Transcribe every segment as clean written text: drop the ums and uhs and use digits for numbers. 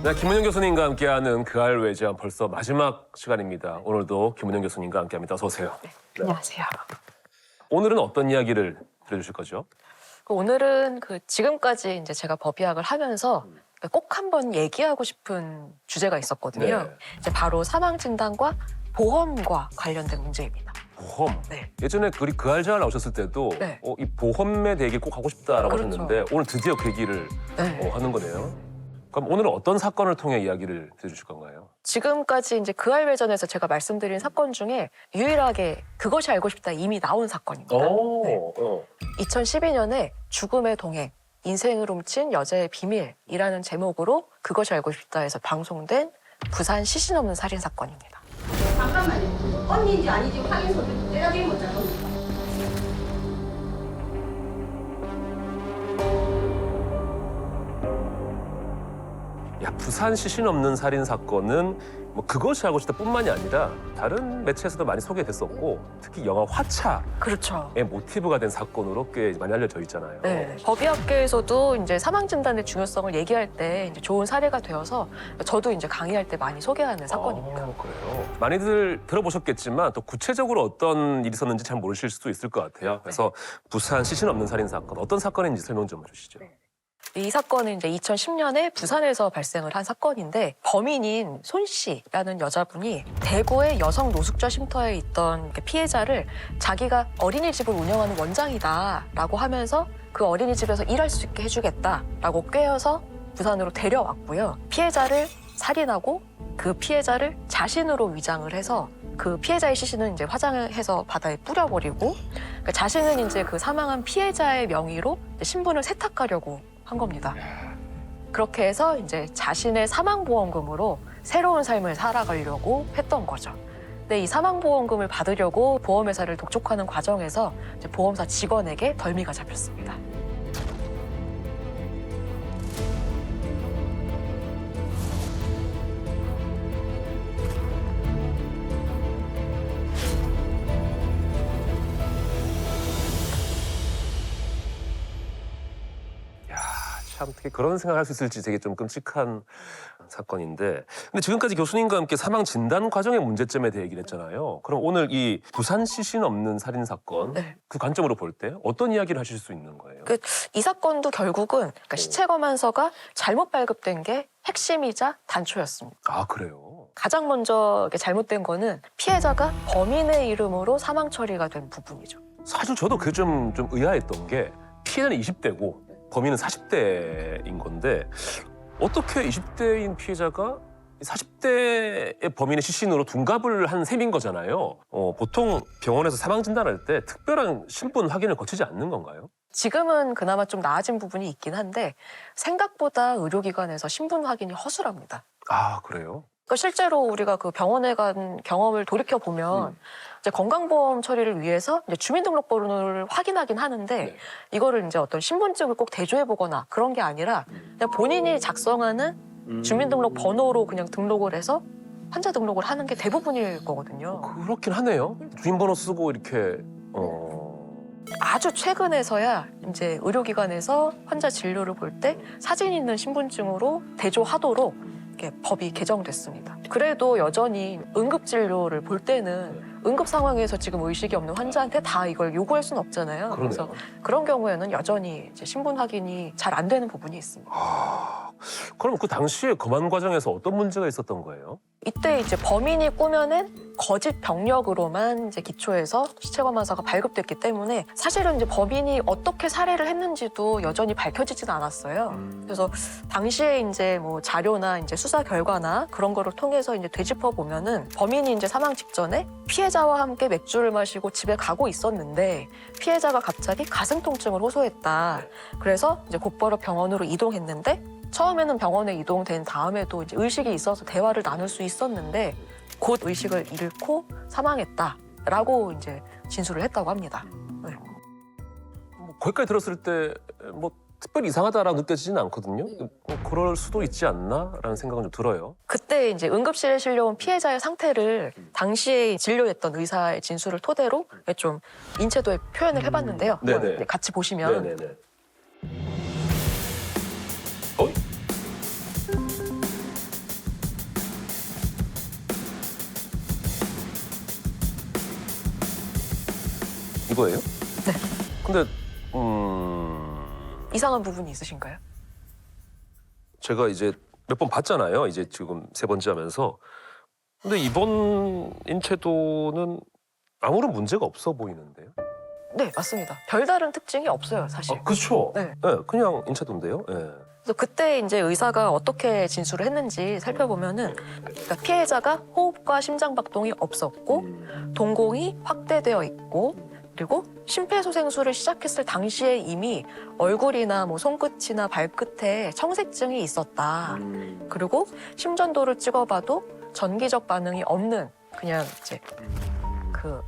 네, 김은영 교수님과 함께하는 그알 외전 벌써 마지막 시간입니다. 오늘도 김은영 교수님과 함께합니다. 어서 오세요. 네, 안녕하세요. 오늘은 어떤 이야기를 들려주실 거죠? 오늘은 지금까지 이제 제가 법의학을 하면서 꼭 한번 얘기하고 싶은 주제가 있었거든요. 네. 이제 바로 사망 진단과 보험과 관련된 문제입니다. 보험. 네. 예전에 그알잘 나오셨을 때도 네. 이 보험에 대해 얘기 꼭 하고 싶다라고 그렇죠. 하셨는데 오늘 드디어 그 얘기를 네. 하는 거네요. 그럼 오늘은 어떤 사건을 통해 이야기를 들려주실 건가요? 지금까지 이제 그알외전에서 제가 말씀드린 사건 중에 유일하게 그것이 알고 싶다 이미 나온 사건입니다. 네. 2012년에 죽음의 동행, 인생을 훔친 여자의 비밀이라는 제목으로 그것이 알고 싶다에서 방송된 부산 시신 없는 살인 사건입니다. 잠깐만요. 언니인지 아닌지 확인 소리 때려드리면 어쩔 겁니까? 야, 부산 시신 없는 살인 사건은 뭐 그것이 알고 싶다뿐만이 아니라 다른 매체에서도 많이 소개됐었고 특히 영화 화차의 그렇죠. 모티브가 된 사건으로 꽤 많이 알려져 있잖아요. 네. 법의학계에서도 이제 사망 진단의 중요성을 얘기할 때 이제 좋은 사례가 되어서 저도 이제 강의할 때 많이 소개하는 사건입니다. 그래요. 많이들 들어보셨겠지만 또 구체적으로 어떤 일이 있었는지 잘 모르실 수도 있을 것 같아요. 그래서 부산 시신 없는 살인 사건 어떤 사건인지 설명 좀 해주시죠. 네. 이 사건은 이제 2010년에 부산에서 발생을 한 사건인데 범인인 손 씨라는 여자분이 대구의 여성 노숙자 쉼터에 있던 피해자를 자기가 어린이집을 운영하는 원장이다라고 하면서 그 어린이집에서 일할 수 있게 해주겠다라고 꾀어서 부산으로 데려왔고요. 피해자를 살인하고 그 피해자를 자신으로 위장을 해서 그 피해자의 시신은 이제 화장해서 바다에 뿌려버리고 그러니까 자신은 이제 그 사망한 피해자의 명의로 이제 신분을 세탁하려고 한 겁니다. 그렇게 해서 이제 자신의 사망보험금으로 새로운 삶을 살아가려고 했던 거죠. 근데 이 사망보험금을 받으려고 보험회사를 독촉하는 과정에서 이제 보험사 직원에게 덜미가 잡혔습니다. 참 어떻게 그런 생각할 수 있을지 되게 좀 끔찍한 사건인데 근데 지금까지 교수님과 함께 사망 진단 과정의 문제점에 대해 얘기를 했잖아요. 그럼 오늘 이 부산 시신 없는 살인 사건 네. 그 관점으로 볼 때 어떤 이야기를 하실 수 있는 거예요? 이 사건도 결국은 그러니까 시체 검안서가 잘못 발급된 게 핵심이자 단초였습니다. 아, 그래요? 가장 먼저 잘못된 거는 피해자가 범인의 이름으로 사망 처리가 된 부분이죠. 사실 저도 그게 좀 의아했던 게 피해자는 20대고 범인은 40대인 건데 어떻게 20대인 피해자가 40대의 범인의 시신으로 둔갑을 한 셈인 거잖아요. 보통 병원에서 사망 진단할 때 특별한 신분 확인을 거치지 않는 건가요? 지금은 그나마 좀 나아진 부분이 있긴 한데 생각보다 의료기관에서 신분 확인이 허술합니다. 아, 그래요? 그러니까 실제로 우리가 그 병원에 간 경험을 돌이켜 보면 이제 건강보험 처리를 위해서 이제 주민등록번호를 확인하긴 하는데 네. 이거를 이제 어떤 신분증을 꼭 대조해 보거나 그런 게 아니라 그냥 본인이 작성하는 주민등록 번호로 그냥 등록을 해서 환자 등록을 하는 게 대부분일 거거든요. 그렇긴 하네요. 주민번호 쓰고 이렇게 아주 최근에서야 이제 의료기관에서 환자 진료를 볼 때 사진 있는 신분증으로 대조하도록 이렇게 법이 개정됐습니다. 그래도 여전히 응급진료를 볼 때는 응급 상황에서 지금 의식이 없는 환자한테 다 이걸 요구할 수는 없잖아요. 그러네요. 그래서 그런 경우에는 여전히 이제 신분 확인이 잘 안 되는 부분이 있습니다. 그럼 그 당시에 검안 과정에서 어떤 문제가 있었던 거예요? 이때 이제 범인이 꾸며낸 거짓 병력으로만 이제 기초해서 시체 검안서가 발급됐기 때문에 사실은 이제 범인이 어떻게 살해를 했는지도 여전히 밝혀지진 않았어요. 그래서 당시에 이제 뭐 자료나 이제 수사 결과나 그런 거를 통해서 이제 되짚어 보면은 범인이 이제 사망 직전에 피해자와 함께 맥주를 마시고 집에 가고 있었는데 피해자가 갑자기 가슴 통증을 호소했다. 그래서 이제 곧바로 병원으로 이동했는데 처음에는 병원에 이동된 다음에도 이제 의식이 있어서 대화를 나눌 수 있었는데 곧 의식을 잃고 사망했다라고 이제 진술을 했다고 합니다. 네. 거기까지 들었을 때 뭐 특별히 이상하다라고 느껴지지는 않거든요. 그럴 수도 있지 않나라는 생각은 좀 들어요. 그때 이제 응급실에 실려온 피해자의 상태를 당시에 진료했던 의사의 진술을 토대로 좀 인체도에 표현을 해봤는데요. 네네. 한번 같이 보시면 네네네. 어이? 이거예요? 네. 근데 이상한 부분이 있으신가요? 제가 이제 몇 번 봤잖아요. 이제 지금 세 번째 하면서. 근데 이번 인체도는 아무런 문제가 없어 보이는데요. 네, 맞습니다. 별다른 특징이 없어요, 사실. 그렇죠. 네. 그냥 인체도인데요. 네. 그래서 그때 이제 의사가 어떻게 진술을 했는지 살펴보면은 그러니까 피해자가 호흡과 심장 박동이 없었고 동공이 확대되어 있고 그리고 심폐소생술을 시작했을 당시에 이미 얼굴이나 뭐 손끝이나 발끝에 청색증이 있었다. 그리고 심전도를 찍어봐도 전기적 반응이 없는 그냥 이제 그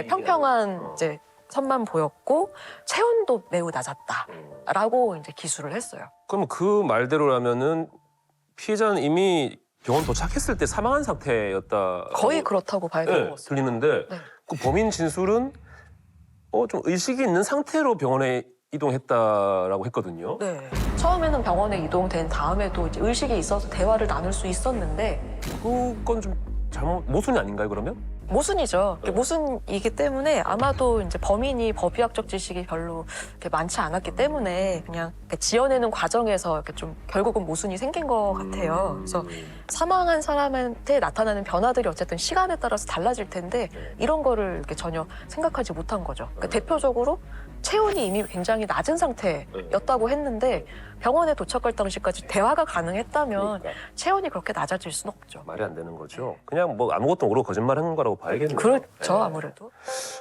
평평한 이제 선만 보였고 체온도 매우 낮았다라고 이제 기술을 했어요. 그럼 그 말대로라면은 피해자는 이미 병원 도착했을 때 사망한 상태였다. 거의 그렇다고 봐야 되는 것 같습니다. 들리는데 네. 그 범인 진술은 좀 의식이 있는 상태로 병원에 이동했다라고 했거든요. 네. 처음에는 병원에 이동된 다음에도 이제 의식이 있어서 대화를 나눌 수 있었는데 그건 좀 모순이 아닌가요, 그러면? 모순이죠. 모순이기 때문에 아마도 이제 범인이 법의학적 지식이 별로 이렇게 많지 않았기 때문에 그냥 이렇게 지어내는 과정에서 이렇게 좀 결국은 모순이 생긴 것 같아요. 그래서 사망한 사람한테 나타나는 변화들이 어쨌든 시간에 따라서 달라질 텐데 이런 거를 이렇게 전혀 생각하지 못한 거죠. 그러니까 대표적으로 체온이 이미 굉장히 낮은 상태였다고 했는데 병원에 도착할 당시까지 대화가 가능했다면 체온이 그렇게 낮아질 수는 없죠. 말이 안 되는 거죠. 그냥 뭐 아무것도 모르고 거짓말한 거라고 봐야겠네요. 그렇죠, 아무래도.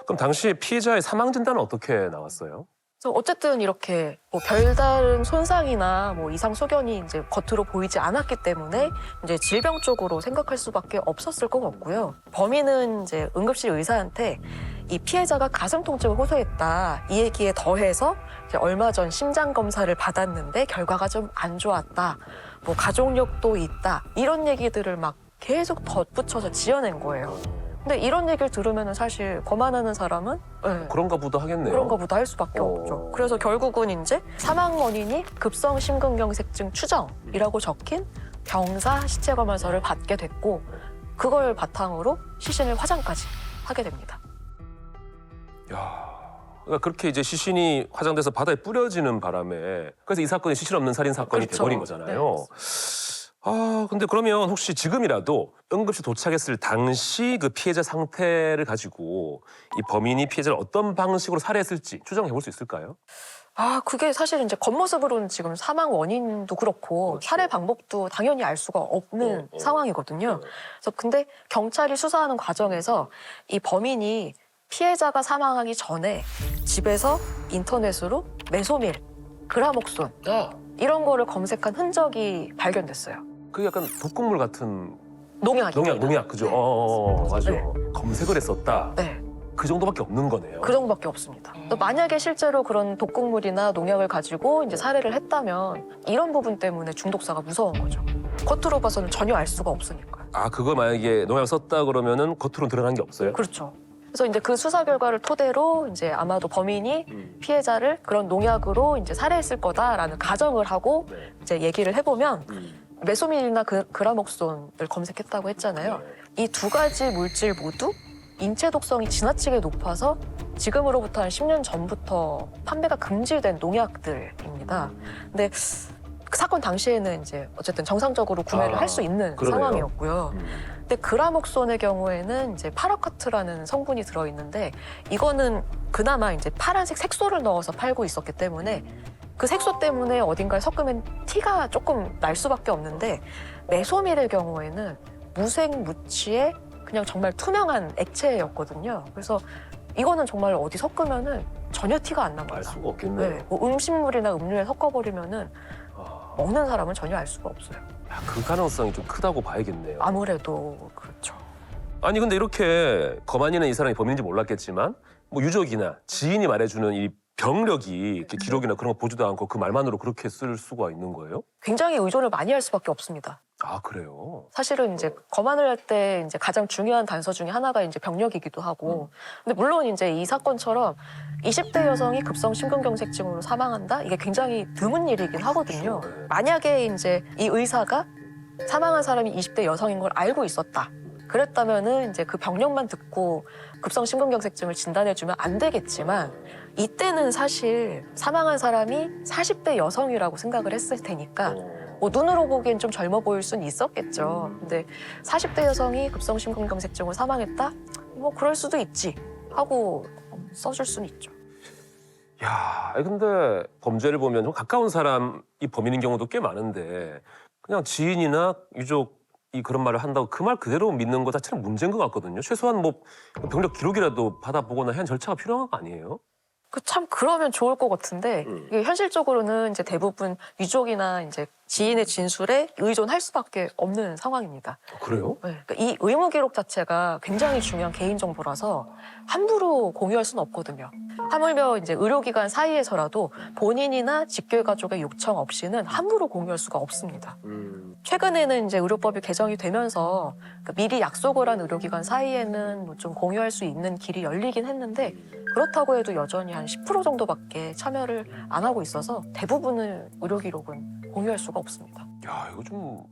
그럼 당시에 피해자의 사망 진단은 어떻게 나왔어요? 그래서 어쨌든 이렇게 뭐 별다른 손상이나 뭐 이상 소견이 이제 겉으로 보이지 않았기 때문에 이제 질병 쪽으로 생각할 수밖에 없었을 것 같고요. 범인은 이제 응급실 의사한테 이 피해자가 가슴 통증을 호소했다. 이 얘기에 더해서 이제 얼마 전 심장 검사를 받았는데 결과가 좀 안 좋았다. 뭐 가족력도 있다. 이런 얘기들을 막 계속 덧붙여서 지어낸 거예요. 근데 이런 얘기를 들으면 사실 거만하는 사람은 그런가 보다 하겠네요. 그런가 보다 할 수밖에 없죠. 그래서 결국은 이제 사망 원인이 급성 심근경색증 추정이라고 적힌 병사 시체 검사를 받게 됐고 그걸 바탕으로 시신을 화장까지 하게 됩니다. 야, 그러니까 그렇게 이제 시신이 화장돼서 바다에 뿌려지는 바람에 그래서 이 사건이 시신 없는 살인 사건이 그렇죠. 돼버린 거잖아요. 근데 그러면 혹시 지금이라도 응급실 도착했을 당시 그 피해자 상태를 가지고 이 범인이 피해자를 어떤 방식으로 살해했을지 추정해 볼 수 있을까요? 그게 사실 이제 겉모습으로는 지금 사망 원인도 그렇고 그렇죠. 살해 방법도 당연히 알 수가 없는 상황이거든요. 그래서 근데 경찰이 수사하는 과정에서 이 범인이 피해자가 사망하기 전에 집에서 인터넷으로 메소밀, 그라목손 이런 거를 검색한 흔적이 발견됐어요. 그게 약간 독극물 같은 농약입니다. 농약 그죠? 네. 맞아. 네. 검색을 했었다. 네. 그 정도밖에 없는 거네요. 그 정도밖에 없습니다. 만약에 실제로 그런 독극물이나 농약을 가지고 이제 살해를 했다면 이런 부분 때문에 중독사가 무서운 거죠. 겉으로 봐서는 전혀 알 수가 없으니까요. 그거 만약에 농약을 썼다 그러면은 겉으로 드러난 게 없어요? 그렇죠. 그래서 이제 그 수사 결과를 토대로 이제 아마도 범인이 피해자를 그런 농약으로 이제 살해했을 거다라는 가정을 하고 이제 얘기를 해보면 메소밀이나 그라목손을 검색했다고 했잖아요. 이 두 가지 물질 모두 인체 독성이 지나치게 높아서 지금으로부터 한 10년 전부터 판매가 금지된 농약들입니다. 근데 그 사건 당시에는 이제 어쨌든 정상적으로 구매를 할 수 있는 그러네요. 상황이었고요. 근데 그라목손의 경우에는 이제 파라카트라는 성분이 들어있는데 이거는 그나마 이제 파란색 색소를 넣어서 팔고 있었기 때문에 그 색소 때문에 어딘가에 섞으면 티가 조금 날 수밖에 없는데 메소밀의 경우에는 무색무취의 그냥 정말 투명한 액체였거든요. 그래서 이거는 정말 어디 섞으면은 전혀 티가 안 납니다. 알 수가 없겠네요. 네, 뭐 음식물이나 음료에 섞어버리면은 먹는 사람은 전혀 알 수가 없어요. 그 가능성이 좀 크다고 봐야겠네요. 아무래도 그렇죠. 아니 근데 이렇게 거만이는 이 사람이 범인인지 몰랐겠지만 뭐 유족이나 지인이 말해주는 이 병력이 이렇게 기록이나 그런 거 보지도 않고 그 말만으로 그렇게 쓸 수가 있는 거예요? 굉장히 의존을 많이 할 수밖에 없습니다. 그래요? 사실은 이제 거만을 할 때 이제 가장 중요한 단서 중에 하나가 이제 병력이기도 하고, 근데 물론 이제 이 사건처럼 20대 여성이 급성 심근경색증으로 사망한다? 이게 굉장히 드문 일이긴 하거든요. 만약에 이제 이 의사가 사망한 사람이 20대 여성인 걸 알고 있었다. 그랬다면은 이제 그 병력만 듣고 급성 심근경색증을 진단해주면 안 되겠지만 이때는 사실 사망한 사람이 40대 여성이라고 생각을 했을 테니까 뭐 눈으로 보기엔 좀 젊어 보일 수는 있었겠죠. 근데 40대 여성이 급성 심근경색증으로 사망했다? 뭐 그럴 수도 있지 하고 써줄 수는 있죠. 야, 아니, 근데 범죄를 보면 좀 가까운 사람이 범인인 경우도 꽤 많은데 그냥 지인이나 유족이 그런 말을 한다고 그 말 그대로 믿는 것 자체는 문제인 것 같거든요. 최소한 뭐 병력 기록이라도 받아보거나 해야 절차가 필요한 거 아니에요? 그 참 그러면 좋을 것 같은데 이게 현실적으로는 이제 대부분 유족이나 이제 지인의 진술에 의존할 수밖에 없는 상황입니다. 그래요? 네, 그러니까 이 의무 기록 자체가 굉장히 중요한 개인 정보라서 함부로 공유할 수는 없거든요. 하물며 이제 의료기관 사이에서라도 본인이나 직계 가족의 요청 없이는 함부로 공유할 수가 없습니다. 최근에는 이제 의료법이 개정이 되면서 그러니까 미리 약속을 한 의료기관 사이에는 뭐 좀 공유할 수 있는 길이 열리긴 했는데 그렇다고 해도 여전히 한 10% 정도밖에 참여를 안 하고 있어서 대부분의 의료 기록은 공유할 수가 없습니다. 야, 이거 좀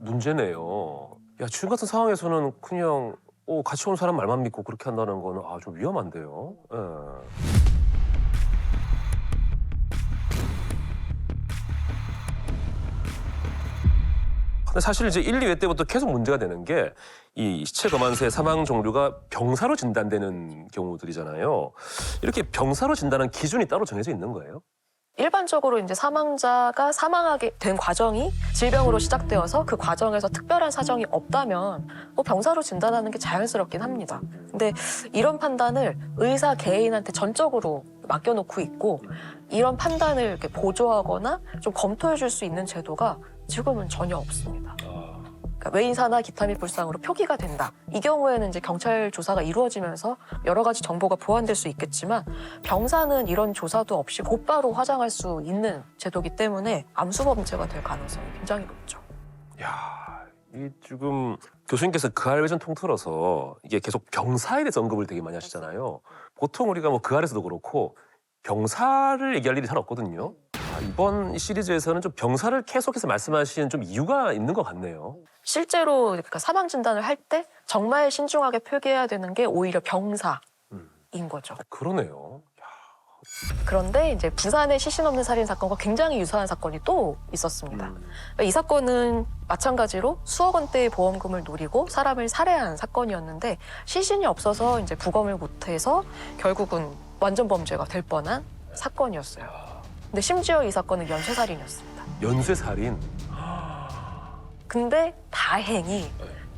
문제네요. 야, 지금 같은 상황에서는 그냥 같이 온 사람 말만 믿고 그렇게 한다는 거는 좀 위험한데요. 예. 근데 사실 이제 1, 2회 때부터 계속 문제가 되는 게 이 시체 검안서의 사망 종류가 병사로 진단되는 경우들이잖아요. 이렇게 병사로 진단한 기준이 따로 정해져 있는 거예요? 일반적으로 이제 사망자가 사망하게 된 과정이 질병으로 시작되어서 그 과정에서 특별한 사정이 없다면 뭐 병사로 진단하는 게 자연스럽긴 합니다. 근데 이런 판단을 의사 개인한테 전적으로 맡겨놓고 있고 이런 판단을 이렇게 보조하거나 좀 검토해 줄 수 있는 제도가 지금은 전혀 없습니다. 그러니까 외인사나 기타 및 불상으로 표기가 된다. 이 경우에는 이제 경찰 조사가 이루어지면서 여러 가지 정보가 보완될 수 있겠지만 병사는 이런 조사도 없이 곧바로 화장할 수 있는 제도이기 때문에 암수범죄가 될 가능성이 굉장히 높죠. 야, 이 지금 교수님께서 그 알외전 통틀어서 이게 계속 병사에 대해서 언급을 되게 많이 하시잖아요. 보통 우리가 뭐 그 알에서도 그렇고 병사를 얘기할 일이 잘 없거든요. 이번 이 시리즈에서는 좀 병사를 계속해서 말씀하시는 좀 이유가 있는 것 같네요. 실제로 그러니까 사망 진단을 할 때 정말 신중하게 표기해야 되는 게 오히려 병사인 거죠. 그러네요. 그런데 이제 부산의 시신 없는 살인 사건과 굉장히 유사한 사건이 또 있었습니다. 이 사건은 마찬가지로 수억 원대의 보험금을 노리고 사람을 살해한 사건이었는데 시신이 없어서 이제 부검을 못해서 결국은 완전 범죄가 될 뻔한 사건이었어요. 근데 심지어 이 사건은 연쇄살인이었습니다. 연쇄살인. 근데 다행히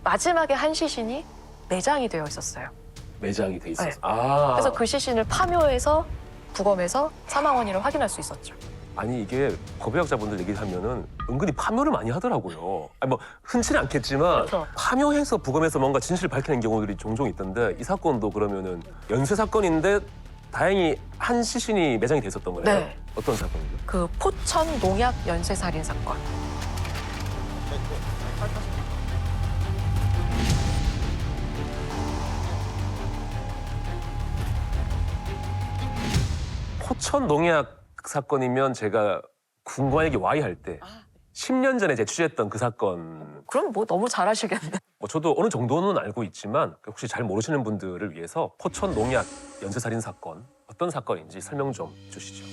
마지막에 한 시신이 매장이 되어 있었어요. 매장이 돼 있었어. 네. 그래서 그 시신을 파묘해서 부검해서 사망 원인을 확인할 수 있었죠. 아니 이게 법의학자분들 얘기하면은 은근히 파묘를 많이 하더라고요. 아니 뭐 흔치는 않겠지만 그렇죠. 파묘해서 부검해서 뭔가 진실을 밝히는 경우들이 종종 있던데 이 사건도 그러면은 연쇄 사건인데 다행히 한 시신이 매장이 돼 있었던 거예요. 네. 어떤 사건이죠? 그 포천 농약 연쇄살인 사건. 포천 농약 사건이면 제가 군관에게 와이 할 때 10년 전에 제가 취재했던 그 사건. 그럼 뭐 너무 잘 아시겠네. 뭐 저도 어느 정도는 알고 있지만 혹시 잘 모르시는 분들을 위해서 포천 농약 연쇄살인 사건 어떤 사건인지 설명 좀 주시죠.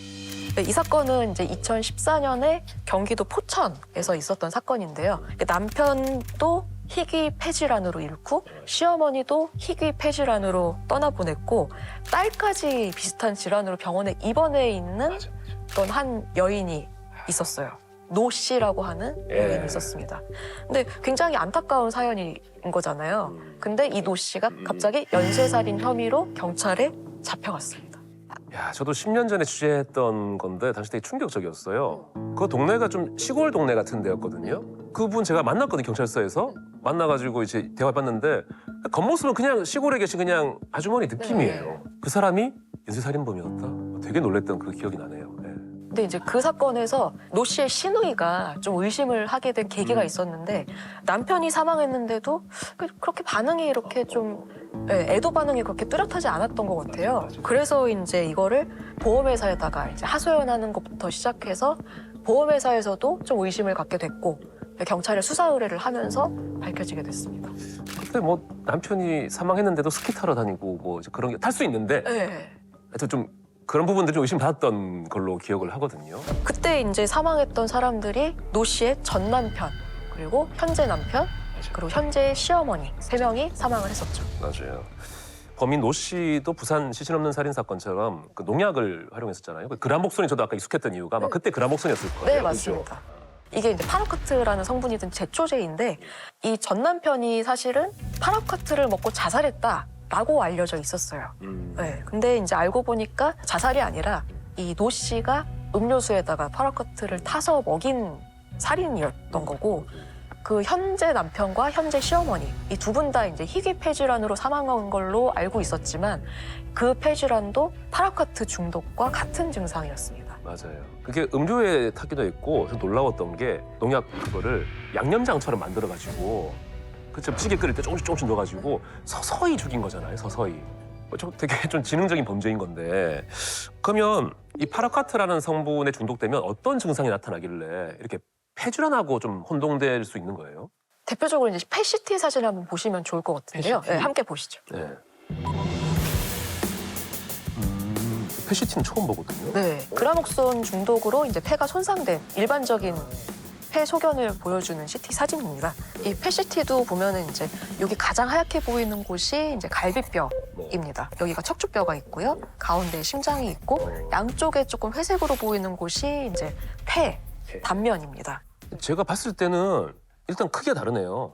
네, 이 사건은 이제 2014년에 경기도 포천에서 있었던 사건인데요. 남편도 희귀 폐질환으로 잃고 시어머니도 희귀 폐질환으로 떠나보냈고 딸까지 비슷한 질환으로 병원에 입원해 있는 어떤 한 여인이 있었어요. 노 씨라고 하는 여인이 있었습니다. 근데 굉장히 안타까운 사연인 거잖아요. 근데 이 노 씨가 갑자기 연쇄살인 혐의로 경찰에 잡혀갔습니다. 야, 저도 10년 전에 취재했던 건데 당시 되게 충격적이었어요. 그 동네가 좀 시골 동네 같은 데였거든요. 그분 제가 만났거든요, 경찰서에서. 만나가지고 이제 대화해봤는데 겉모습은 그냥 시골에 계신 그냥 아주머니 느낌이에요. 그 사람이 연쇄살인범이었다. 되게 놀랬던 그 기억이 나네요. 네. 근데 이제 그 사건에서 노 씨의 시누이가 좀 의심을 하게 된 계기가 있었는데 남편이 사망했는데도 그렇게 반응이 이렇게 좀 애도 반응이 그렇게 뚜렷하지 않았던 것 같아요. 그래서 이제 이거를 보험회사에다가 이제 하소연하는 것부터 시작해서 보험회사에서도 좀 의심을 갖게 됐고 경찰에 수사 의뢰를 하면서 밝혀지게 됐습니다. 그때 뭐 남편이 사망했는데도 스키 타러 다니고 뭐 이제 그런 게 탈 수 있는데 네. 하여튼 좀 그런 부분들이 좀 의심받았던 걸로 기억을 하거든요. 그때 이제 사망했던 사람들이 노 씨의 전 남편, 그리고 현재 남편, 그리고 현재 시어머니 3명이 사망을 했었죠. 맞아요. 범인 노 씨도 부산 시신 없는 살인 사건처럼 그 농약을 활용했었잖아요. 그 그라목손이 저도 아까 익숙했던 이유가 아마 그때 그라목손이었을 거예요. 네, 그죠? 맞습니다. 이게 이제 파라카트라는 성분이 든 제초제인데 이 전 남편이 사실은 파라카트를 먹고 자살했다라고 알려져 있었어요. 네, 근데 이제 알고 보니까 자살이 아니라 이 노 씨가 음료수에다가 파라카트를 타서 먹인 살인이었던 거고, 그 현재 남편과 현재 시어머니 이 두 분 다 이제 희귀 폐질환으로 사망한 걸로 알고 있었지만 그 폐질환도 파라카트 중독과 같은 증상이었습니다. 맞아요. 그게 음료에 타기도 했고 좀 놀라웠던 게 농약 그거를 양념장처럼 만들어가지고 그쵸 찌개 끓일 때 조금씩 넣어가지고 서서히 죽인 거잖아요. 서서히. 좀 되게 좀 지능적인 범죄인 건데 그러면 이 파라카트라는 성분에 중독되면 어떤 증상이 나타나길래 이렇게 폐질환하고 좀 혼동될 수 있는 거예요? 대표적으로 이제 펫시티 사진 한번 보시면 좋을 것 같은데요. 펫시티? 네, 함께 보시죠. 네. 펫시티는 처음 보거든요. 네, 그라목손 중독으로 이제 폐가 손상된 일반적인 폐 소견을 보여주는 CT 사진입니다. 이 펫시티도 보면은 이제 여기 가장 하얗게 보이는 곳이 이제 갈비뼈입니다. 여기가 척추뼈가 있고요, 가운데 심장이 있고 양쪽에 조금 회색으로 보이는 곳이 이제 폐 단면입니다. 제가 봤을 때는 일단 크기가 다르네요.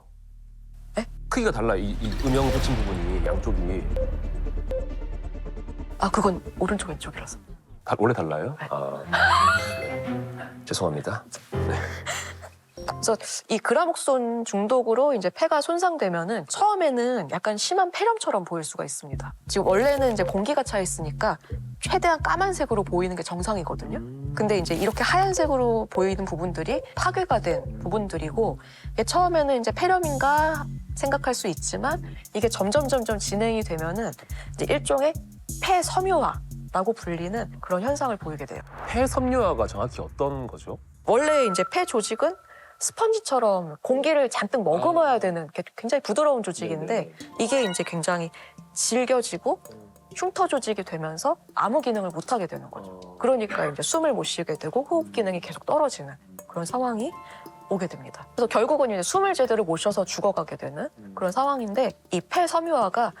네? 크기가 달라. 이 음영 붙인 부분이 양쪽이 아, 그건 오른쪽 왼쪽이라서. 원래 달라요? 네. 아, 죄송합니다. 그래서 이 그라목손 중독으로 이제 폐가 손상되면은 처음에는 약간 심한 폐렴처럼 보일 수가 있습니다. 지금 원래는 이제 공기가 차 있으니까 최대한 까만색으로 보이는 게 정상이거든요. 근데 이제 이렇게 하얀색으로 보이는 부분들이 파괴가 된 부분들이고, 이게 처음에는 이제 폐렴인가 생각할 수 있지만 이게 점점 진행이 되면은 이제 일종의 폐섬유화라고 불리는 그런 현상을 보이게 돼요. 폐섬유화가 정확히 어떤 거죠? 원래 이제 폐 조직은 스펀지처럼 공기를 잔뜩 머금어야 되는 굉장히 부드러운 조직인데 이게 이제 굉장히 질겨지고 흉터 조직이 되면서 아무 기능을 못 하게 되는 거죠. 그러니까 이제 숨을 못 쉬게 되고 호흡 기능이 계속 떨어지는 그런 상황이 오게 됩니다. 그래서 결국은 이제 숨을 제대로 못 쉬어서 죽어가게 되는 그런 상황인데, 이 폐섬유화가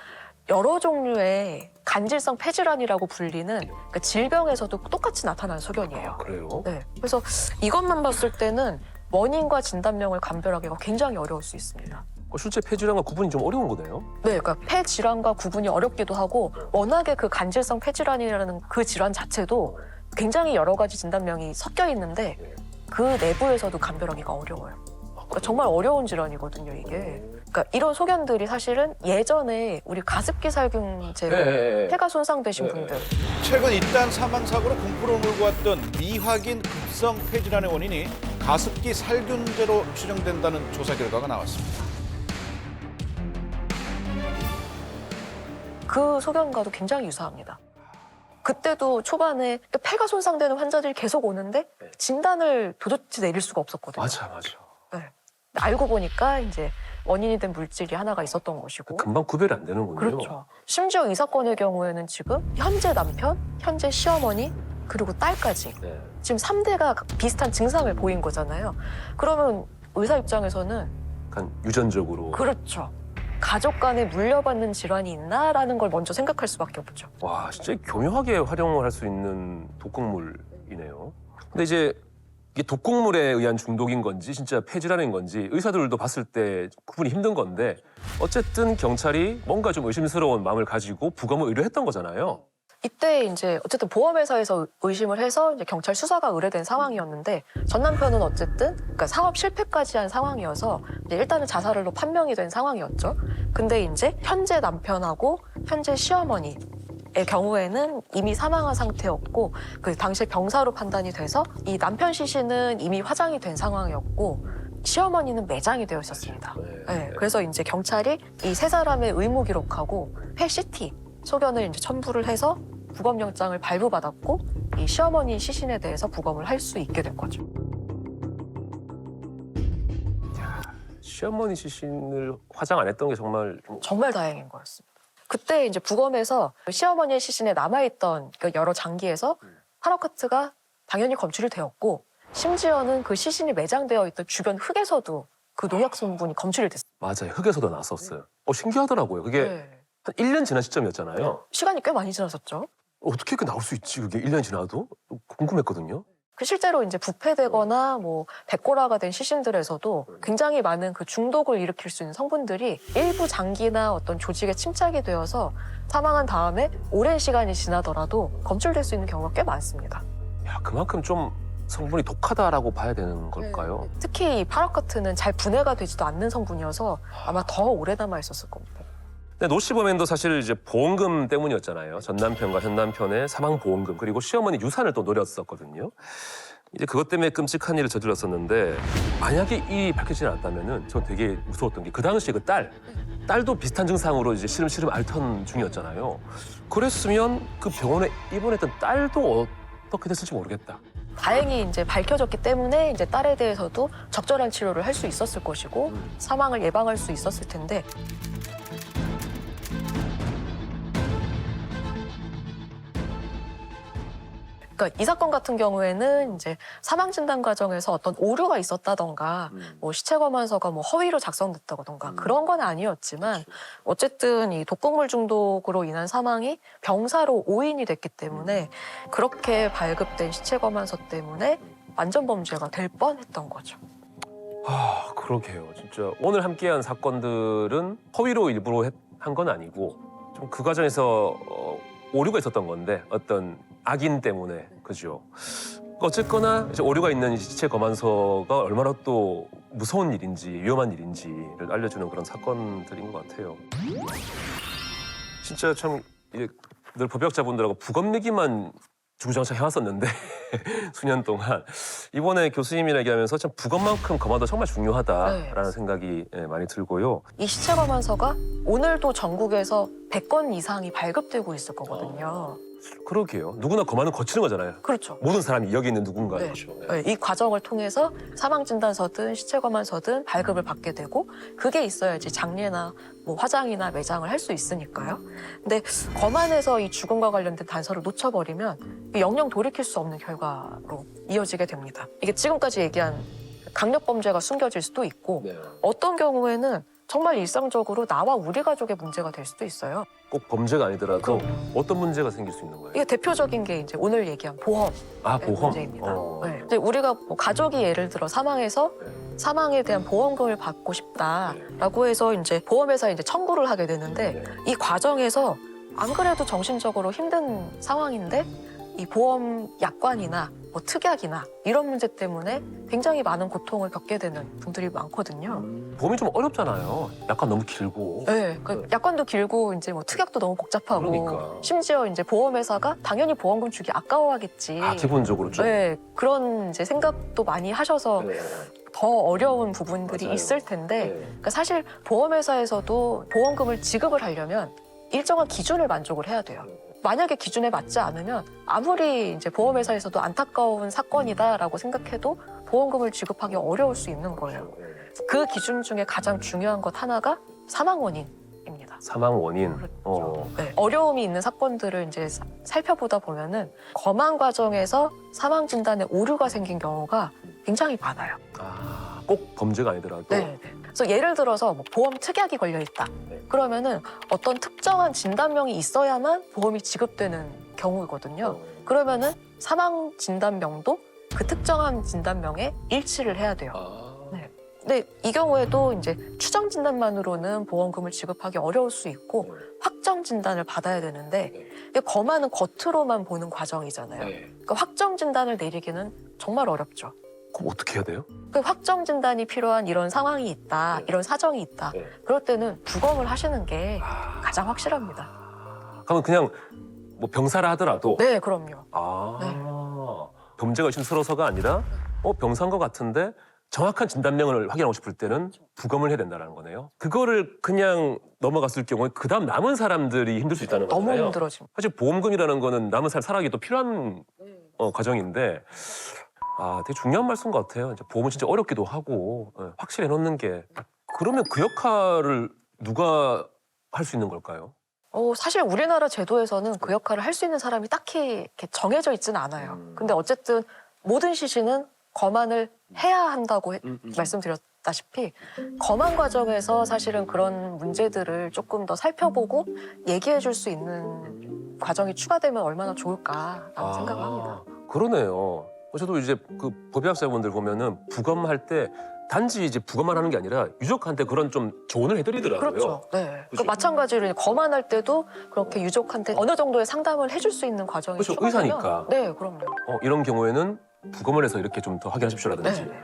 여러 종류의 간질성 폐질환이라고 불리는 그 질병에서도 똑같이 나타나는 소견이에요. 그래요? 네. 그래서 이것만 봤을 때는 원인과 진단명을 감별하기가 굉장히 어려울 수 있습니다. 실제 폐질환과 구분이 좀 어려운 거네요. 네, 그러니까 폐질환과 구분이 어렵기도 하고, 워낙에 그 간질성 폐질환이라는 그 질환 자체도 굉장히 여러 가지 진단명이 섞여 있는데 그 내부에서도 감별하기가 어려워요. 그러니까 정말 어려운 질환이거든요, 이게. 그러니까 이런 소견들이 사실은 예전에 우리 가습기 살균제로 폐가 손상되신 분들, 최근 잇단 사망 사고로 공포를 몰고 왔던 미확인 급성 폐질환의 원인이 가습기 살균제로 추정된다는 조사 결과가 나왔습니다. 그 소견과도 굉장히 유사합니다. 그때도 초반에 폐가 손상되는 환자들이 계속 오는데 진단을 도저히 내릴 수가 없었거든요. 맞아. 네. 알고 보니까 이제 원인이 된 물질이 하나가 있었던 것이고. 금방 구별이 안 되는군요. 그렇죠. 심지어 이 사건의 경우에는 지금 현재 남편, 현재 시어머니, 그리고 딸까지 네. 지금 3대가 비슷한 증상을 보인 거잖아요. 그러면 의사 입장에서는 약간 유전적으로. 그렇죠. 가족 간에 물려받는 질환이 있나라는 걸 먼저 생각할 수밖에 없죠. 와, 진짜 교묘하게 활용을 할 수 있는 독극물이네요. 근데 이제 이게 독극물에 의한 중독인 건지 진짜 폐질환인 건지 의사들도 봤을 때 구분이 힘든 건데 어쨌든 경찰이 뭔가 좀 의심스러운 마음을 가지고 부검을 의뢰했던 거잖아요. 이때 이제 어쨌든 보험회사에서 의심을 해서 이제 경찰 수사가 의뢰된 상황이었는데, 전 남편은 어쨌든 그러니까 사업 실패까지 한 상황이어서 이제 일단은 자살로 판명이 된 상황이었죠. 근데 이제 현재 남편하고 현재 시어머니의 경우에는 이미 사망한 상태였고, 그 당시 병사로 판단이 돼서 이 남편 시신은 이미 화장이 된 상황이었고 시어머니는 매장이 되어 있었습니다. 네, 그래서 이제 경찰이 이 세 사람의 의무 기록하고 펫시티 소견을 이제 첨부를 해서 부검영장을 발부받았고, 이 시어머니 시신에 대해서 부검을 할 수 있게 된 거죠. 시어머니 시신을 화장 안 했던 게 정말 좀 정말 다행인 거였습니다. 그때 이제 부검에서 시어머니의 시신에 남아있던 그 여러 장기에서 파라쿼트가 당연히 검출이 되었고 심지어는 그 시신이 매장되어 있던 주변 흙에서도 그 농약 성분이 검출이 됐어요. 맞아요. 흙에서도 났었어요. 신기하더라고요. 그게 네. 한 1년 지난 시점이었잖아요. 시간이 꽤 많이 지났었죠. 어떻게 그 나올 수 있지? 그게 1년 지나도? 궁금했거든요. 그 실제로 이제 부패되거나 뭐 백골화가 된 시신들에서도 굉장히 많은 그 중독을 일으킬 수 있는 성분들이 일부 장기나 어떤 조직에 침착이 되어서 사망한 다음에 오랜 시간이 지나더라도 검출될 수 있는 경우가 꽤 많습니다. 야, 그만큼 좀 성분이 독하다라고 봐야 되는 걸까요? 특히 이 파라쿼트는 잘 분해가 되지도 않는 성분이어서 아마 더 오래 남아 있었을 겁니다. 근데 노 씨범행도 사실 이제 보험금 때문이었잖아요. 전 남편과 현 남편의 사망 보험금 그리고 시어머니 유산을 또 노렸었거든요. 이제 그것 때문에 끔찍한 일을 저질렀었는데 만약에 이 밝혀지지 않았다면은 전 되게 무서웠던 게 그 당시에 그 딸도 비슷한 증상으로 이제 시름시름 앓던 중이었잖아요. 그랬으면 그 병원에 입원했던 딸도 어떻게 됐을지 모르겠다. 다행히 이제 밝혀졌기 때문에 이제 딸에 대해서도 적절한 치료를 할 수 있었을 것이고 사망을 예방할 수 있었을 텐데 그러니까 이 사건 같은 경우에는 이제 사망 진단 과정에서 어떤 오류가 있었다던가 뭐 시체 검안서가 뭐 허위로 작성됐다던가 그런 건 아니었지만 어쨌든 이 독극물 중독으로 인한 사망이 병사로 오인이 됐기 때문에 그렇게 발급된 시체 검안서 때문에 완전 범죄가 될 뻔했던 거죠. 아, 그러게요. 진짜 오늘 함께한 사건들은 허위로 일부러 한 건 아니고 좀 그 과정에서 오류가 있었던 건데 어떤 악인 때문에 그죠. 어쨌거나 이제 오류가 있는 시체 검안서가 얼마나 또 무서운 일인지 위험한 일인지를 알려주는 그런 사건들인 것 같아요. 진짜 참 이게 늘 법역자분들하고 부검 얘기만 주구장창 해왔었는데 수년 동안 이번에 교수님이랑 얘기하면서 참 부검만큼 검안도 정말 중요하다라는 생각이 많이 들고요. 이 시체 검안서가 오늘도 전국에서 100건 이상이 발급되고 있을 거거든요. 그러게요. 누구나 검안은 거치는 거잖아요. 그렇죠. 모든 사람이 여기 있는 누군가. 네. 그렇죠. 네, 이 과정을 통해서 사망진단서든 시체검안서든 발급을 받게 되고 그게 있어야지 장례나 뭐 화장이나 매장을 할 수 있으니까요. 근데 검안에서 이 죽음과 관련된 단서를 놓쳐버리면 영영 돌이킬 수 없는 결과로 이어지게 됩니다. 이게 지금까지 얘기한 강력범죄가 숨겨질 수도 있고 네. 어떤 경우에는 정말 일상적으로 나와 우리 가족의 문제가 될 수도 있어요. 꼭 범죄가 아니더라도 어떤 문제가 생길 수 있는 거예요? 이게 대표적인 게 이제 오늘 얘기한 보험. 아, 보험. 문제입니다. 네. 근데 우리가 뭐 가족이 예를 들어 사망해서 사망에 대한 보험금을 받고 싶다라고 해서 이제 보험회사에 이제 청구를 하게 되는데 이 과정에서 안 그래도 정신적으로 힘든 상황인데 이 보험 약관이나 뭐 특약이나 이런 문제 때문에 굉장히 많은 고통을 겪게 되는 분들이 많거든요. 보험이 좀 어렵잖아요. 약간 너무 길고. 네, 그 약관도 길고 이제 뭐 특약도 너무 복잡하고 그러니까. 심지어 이제 보험회사가 당연히 보험금 주기 아까워하겠지. 아, 기본적으로 좀. 네, 그런 이제 생각도 많이 하셔서 네. 더 어려운 부분들이 맞아요. 있을 텐데 네. 그러니까 사실 보험회사에서도 보험금을 지급을 하려면 일정한 기준을 만족을 해야 돼요. 만약에 기준에 맞지 않으면 아무리 이제 보험회사에서도 안타까운 사건이다라고 생각해도 보험금을 지급하기 어려울 수 있는 거예요. 그 기준 중에 가장 중요한 것 하나가 사망 원인입니다. 사망 원인. 네, 어려움이 있는 사건들을 이제 살펴보다 보면은 검안 과정에서 사망 진단에 오류가 생긴 경우가 굉장히 많아요. 아, 꼭 범죄가 아니더라도. 네. 그래서 예를 들어서 뭐 보험 특약이 걸려 있다. 그러면은 어떤 특정한 진단명이 있어야만 보험이 지급되는 경우거든요. 그러면은 사망 진단명도 그 특정한 진단명에 일치를 해야 돼요. 네. 근데 이 경우에도 이제 추정 진단만으로는 보험금을 지급하기 어려울 수 있고 확정 진단을 받아야 되는데 이게 검안은 겉으로만 보는 과정이잖아요. 그러니까 확정 진단을 내리기는 정말 어렵죠. 그럼 어떻게 해야 돼요? 그 확정 진단이 필요한 이런 상황이 있다, 이런 사정이 있다. 그럴 때는 부검을 하시는 게 가장 확실합니다. 그러면 그냥 뭐 병사라 하더라도. 네, 그럼요. 범죄가 의심스러워서가 아니라 병사인 것 같은데 정확한 진단명을 확인하고 싶을 때는 부검을 해야 된다는 거네요. 그거를 그냥 넘어갔을 경우에 그다음 남은 사람들이 힘들 수 있다는 거잖아요. 너무 힘들어집니다. 사실 보험금이라는 거는 남은 사람 살아가기 또 필요한 과정인데 아, 되게 중요한 말씀 같아요. 이제 보험은 진짜 어렵기도 하고 확실히 해놓는 게. 그러면 그 역할을 누가 할 수 있는 걸까요? 사실 우리나라 제도에서는 그 역할을 할 수 있는 사람이 딱히 이렇게 정해져 있지는 않아요. 근데 어쨌든 모든 시신은 검안을 해야 한다고 말씀드렸다시피 검안 과정에서 사실은 그런 문제들을 조금 더 살펴보고 얘기해 줄 수 있는 과정이 추가되면 얼마나 좋을까라고 생각을 합니다. 그러네요. 저도 이제 그 법의학자분들 보면은 부검할 때 단지 이제 부검만 하는 게 아니라 유족한테 그런 좀 조언을 해드리더라고요. 그렇죠. 네. 그렇죠. 마찬가지로 이제 검안할 때도 그렇게 유족한테 어느 정도의 상담을 해줄 수 있는 과정이 그렇죠. 추가되면 의사니까. 네, 그럼요. 이런 경우에는 부검을 해서 이렇게 좀 더 확인하십시오라든지 네.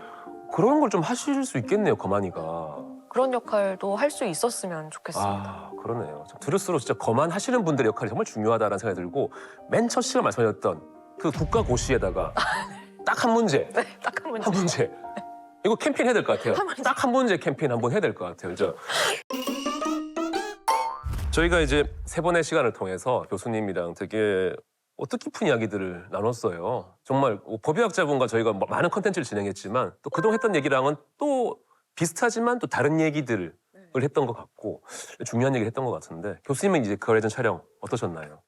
그런 걸 좀 하실 수 있겠네요, 검안이가. 그런 역할도 할 수 있었으면 좋겠습니다. 아, 그러네요. 들을수록 진짜 검안하시는 분들의 역할이 정말 중요하다는 생각이 들고 맨 첫 시간 말씀하셨던 그 국가고시에다가 딱 한 문제, 네, 딱 한 문제. 한 문제. 이거 캠페인 해야 될 것 같아요. 한 문제. 딱 한 문제 캠페인 한번 해야 될 것 같아요. 저희가 이제 세 번의 시간을 통해서 교수님이랑 되게 뜻깊은 이야기들을 나눴어요. 정말 법의학자분과 저희가 많은 컨텐츠를 진행했지만 또 그동안 했던 얘기랑은 또 비슷하지만 또 다른 얘기들을 했던 것 같고 중요한 얘기를 했던 것 같은데 교수님은 이제 그 관련 촬영 어떠셨나요?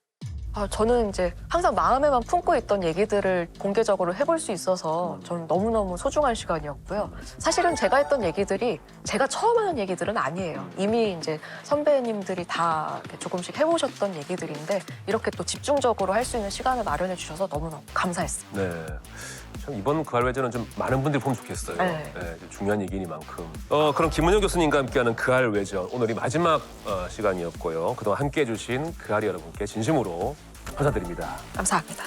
저는 이제 항상 마음에만 품고 있던 얘기들을 공개적으로 해볼 수 있어서 저는 너무너무 소중한 시간이었고요. 사실은 제가 했던 얘기들이 제가 처음 하는 얘기들은 아니에요. 이미 이제 선배님들이 다 이렇게 조금씩 해보셨던 얘기들인데 이렇게 또 집중적으로 할 수 있는 시간을 마련해 주셔서 너무너무 감사했습니다. 네. 참 이번 그알외저는 좀 많은 분들이 보면 좋겠어요. 네. 중요한 얘기니만큼. 그럼 김은영 교수님과 함께하는 그알외저 오늘이 마지막 시간이었고요. 그동안 함께해 주신 그알이 여러분께 진심으로 감사드립니다. 감사합니다.